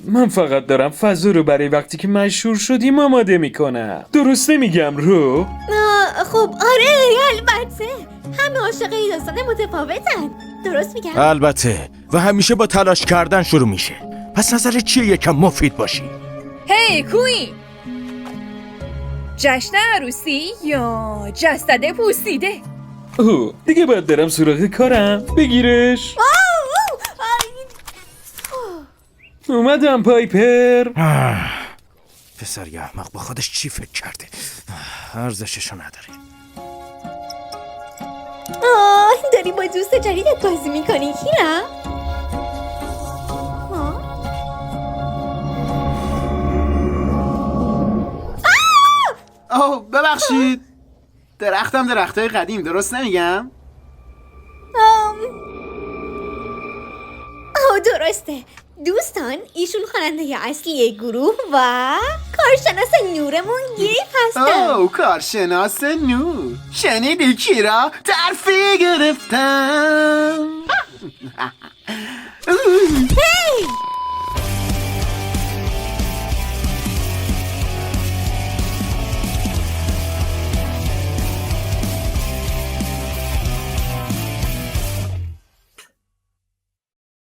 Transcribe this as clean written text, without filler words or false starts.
من فقط دارم فضا رو برای وقتی که مشهور شدیم آماده میکنم. درست نمیگم رو؟ خب آره البته همه عاشق این داستان متفاوتن. درست میگم؟ البته و همیشه با تلاش کردن شروع میشه. پس نظر چیه یکم مفید باشی؟ هی کوین، جشن عروسی یا جسد پوسیده؟ اوه دیگه باید برم سراغ کارم. بگیرش. اومدم پایپر. پسر یه احمق با خودش چی فکر کرده؟ ارزششو نداره. داری با دوست جدیدت بازی میکنی کیرا؟ ببخشید، درختای قدیم، درست نمیگم؟ درسته دوستان، ایشون خواننده اصلی گروه و کارشناس نورمون گیف هستن. کارشناس نور. شنیدی کیرا؟ ترفیع گرفتم.